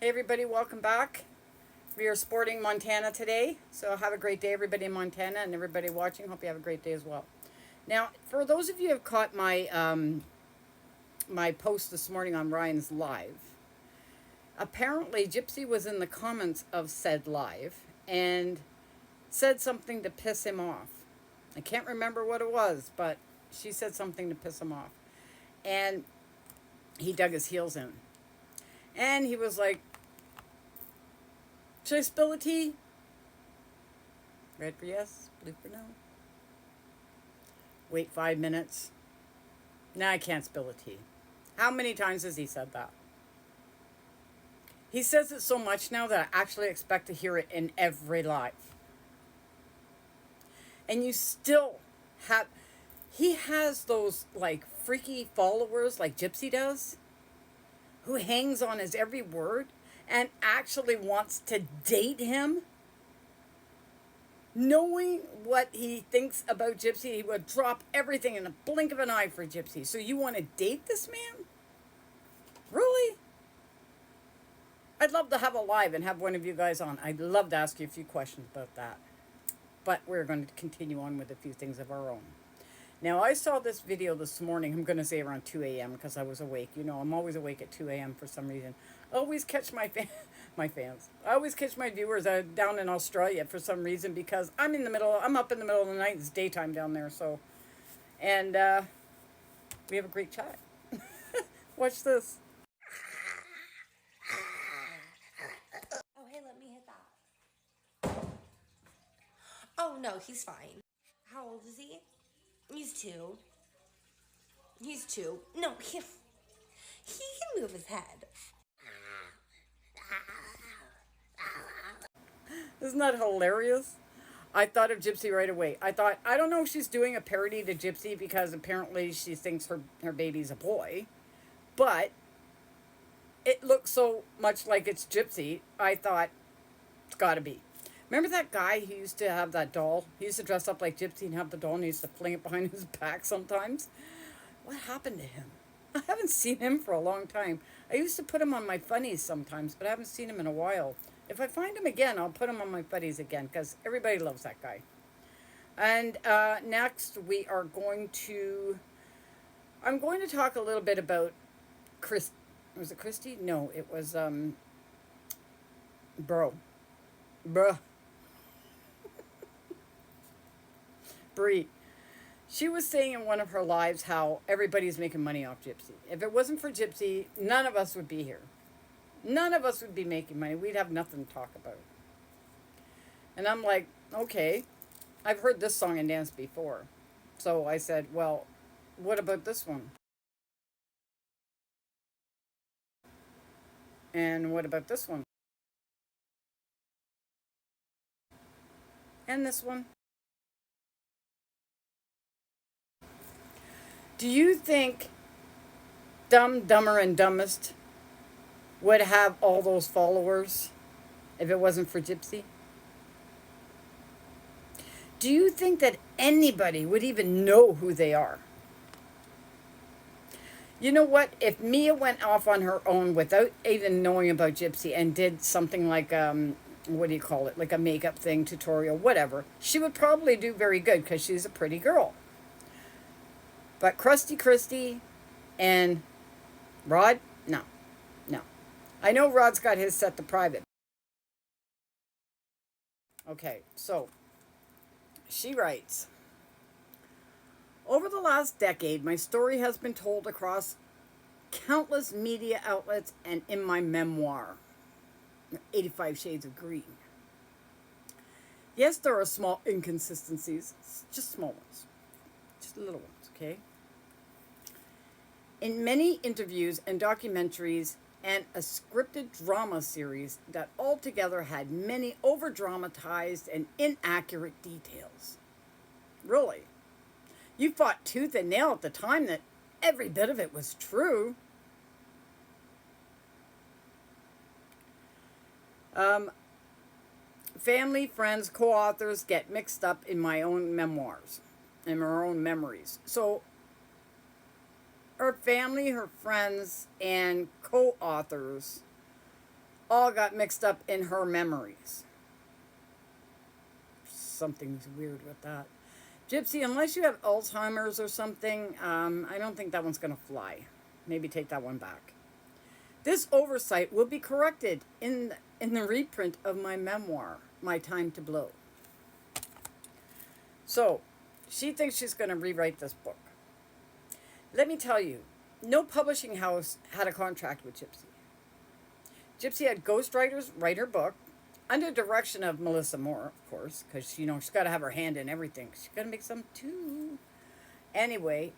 Hey everybody, welcome back. We are sporting Montana today, so have a great day everybody in Montana, and everybody watching, hope you have a great day as well. Now, for those of you who have caught my post this morning on Ryan's live, apparently Gypsy was in the comments of said live and said something to piss him off. I can't remember what it was, but she said something to piss him off. And he dug his heels in. And he was like, should I spill the tea? Red for yes, blue for no. Wait 5 minutes. Nah, I can't spill the tea. How many times has he said that? He says it so much now that I actually expect to hear it in every live. And you still have... He has those, like, freaky followers like Gypsy does, who hangs on his every word and actually wants to date him. Knowing what he thinks about Gypsy, he would drop everything in a blink of an eye for Gypsy. So you want to date this man? Really? I'd love to have a live and have one of you guys on. I'd love to ask you a few questions about that. But we're going to continue on with a few things of our own. Now, I saw this video this morning. I'm going to say around 2 a.m. because I was awake. You know, I'm always awake at 2 a.m. for some reason. I always catch my fans. I always catch my viewers down in Australia for some reason because I'm up in the middle of the night. It's daytime down there. So, and we have a great chat. Watch this. Oh, hey, let me hit that. Oh, no, he's fine. How old is he? He's 2. He's 2. No, he can move his head. Isn't that hilarious? I thought of Gypsy right away. I thought, I don't know if she's doing a parody to Gypsy because apparently she thinks her baby's a boy. But it looks so much like it's Gypsy, I thought, it's got to be. Remember that guy who used to have that doll? He used to dress up like Gypsy and have the doll and he used to fling it behind his back sometimes. What happened to him? I haven't seen him for a long time. I used to put him on my funnies sometimes, but I haven't seen him in a while. If I find him again, I'll put him on my funnies again because everybody loves that guy. And next we are I'm going to talk a little bit about was it Christy? No, it was, Bruh. Brie. She was saying in one of her lives how everybody's making money off Gypsy. If it wasn't for Gypsy, none of us would be here. None of us would be making money. We'd have nothing to talk about. And I'm like, okay, I've heard this song and dance before. So I said, well, what about this one? And what about this one? And this one? Do you think Dumb, Dumber, and Dumbest would have all those followers if it wasn't for Gypsy? Do you think that anybody would even know who they are? You know what? If Mia went off on her own without even knowing about Gypsy and did something like, what do you call it? Like a makeup thing, tutorial, whatever, she would probably do very good because she's a pretty girl. But Krusty Christie and Rod, no. I know Rod's got his set to private. Okay, so she writes, over the last decade, my story has been told across countless media outlets and in my memoir, 85 Shades of Green. Yes, there are small inconsistencies, just small ones, just little ones, okay? In many interviews and documentaries and a scripted drama series that altogether had many over-dramatized and inaccurate details. Really? You fought tooth and nail at the time that every bit of it was true. Family, friends, co-authors get mixed up in my own memoirs, in my own memories. So her family, her friends, and co-authors all got mixed up in her memories. Something's weird with that. Gypsy, unless you have Alzheimer's or something, I don't think that one's going to fly. Maybe take that one back. This oversight will be corrected in the reprint of my memoir, My Time to Blow. So, she thinks she's going to rewrite this book. Let me tell you, no publishing house had a contract with Gypsy. Gypsy had ghostwriters write her book, under direction of Melissa Moore, of course, because, you know, she's got to have her hand in everything. She's got to make some too. Anyway,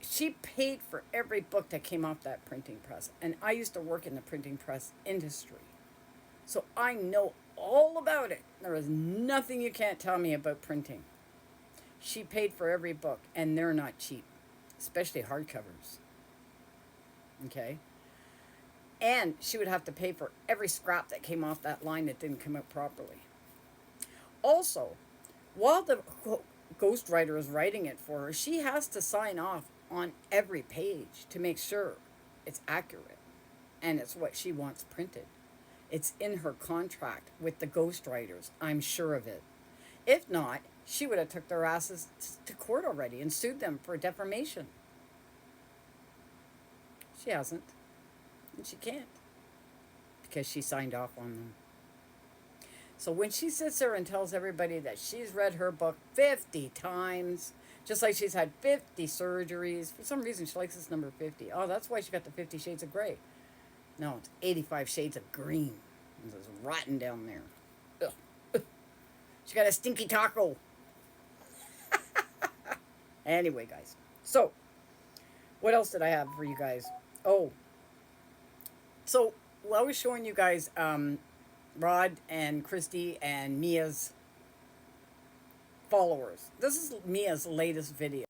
she paid for every book that came off that printing press. And I used to work in the printing press industry. So I know all about it. There is nothing you can't tell me about printing. She paid for every book, and they're not cheap, especially hardcovers. Okay? And she would have to pay for every scrap that came off that line that didn't come out properly. Also, while the ghostwriter is writing it for her, she has to sign off on every page to make sure it's accurate and it's what she wants printed. It's in her contract with the ghostwriters. I'm sure of it. If not, she would have took their asses to court already and sued them for defamation. She hasn't. And she can't, because she signed off on them. So when she sits there and tells everybody that she's read her book 50 times, just like she's had 50 surgeries, for some reason she likes this number 50. Oh, that's why she got the 50 Shades of Grey. No, it's 85 Shades of Green. It's rotten down there. Ugh. She got a stinky taco. Anyway, guys. So, what else did I have for you guys? Oh. So, I was showing you guys Rod and Christy and Mia's followers. This is Mia's latest video.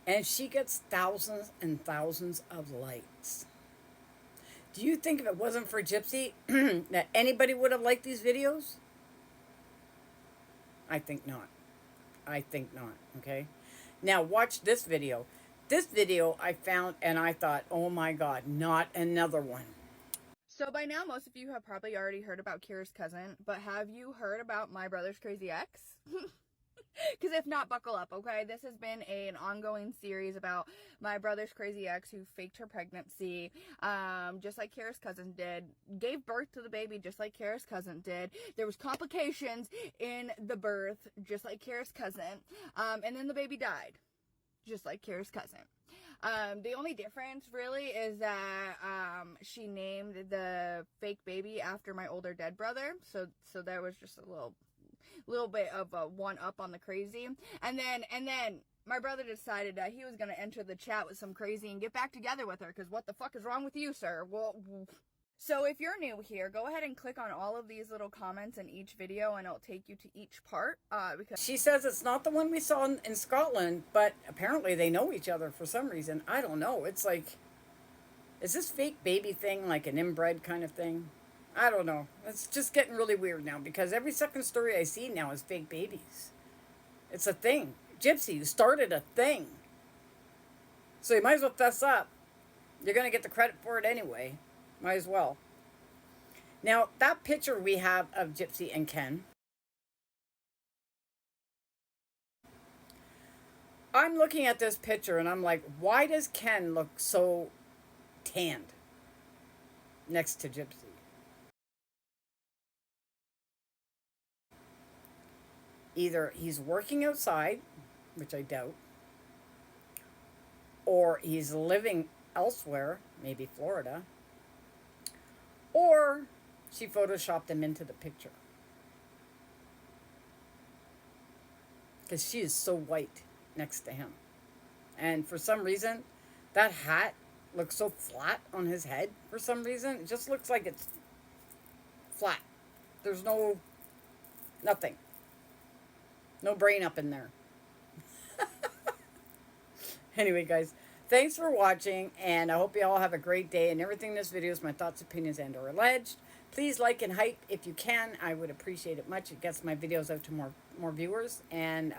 And she gets thousands and thousands of likes. Do you think if it wasn't for Gypsy that anybody would have liked these videos? I think not. I think not, okay? Now, watch this video. This video I found and I thought, oh my God, not another one. So by now, most of you have probably already heard about Kira's cousin, but have you heard about My Brother's Crazy Ex? Because if not, buckle up, okay? This has been an ongoing series about my brother's crazy ex who faked her pregnancy, just like Kira's cousin did, gave birth to the baby just like Kira's cousin did. There was complications in the birth, just like Kira's cousin, and then the baby died, just like Kira's cousin. The only difference really is that she named the fake baby after my older dead brother, so there was just a little bit of a one up on the crazy. And then my brother decided that he was going to enter the chat with some crazy and get back together with her, because what the fuck is wrong with you, sir? Well, so if you're new here, go ahead and click on all of these little comments in each video and it'll take you to each part. Because she says it's not the one we saw in Scotland, but apparently they know each other for some reason. I don't know. It's like, is this fake baby thing like an inbred kind of thing? I don't know. It's just getting really weird now, because every second story I see now is fake babies. It's a thing. Gypsy, you started a thing. So you might as well fess up. You're going to get the credit for it anyway. Might as well. Now, that picture we have of Gypsy and Ken, I'm looking at this picture and I'm like, why does Ken look so tanned next to Gypsy? Either he's working outside, which I doubt, or he's living elsewhere, maybe Florida, or she photoshopped him into the picture. Because she is so white next to him. And for some reason, that hat looks so flat on his head for some reason. It just looks like it's flat. There's nothing. No brain up in there. Anyway, guys, thanks for watching, and I hope you all have a great day. And everything in this video is my thoughts, opinions, and or alleged. Please like and hype if you can. I would appreciate it much. It gets my videos out to more viewers, and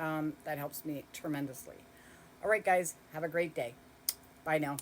that helps me tremendously. All right, guys, have a great day. Bye now.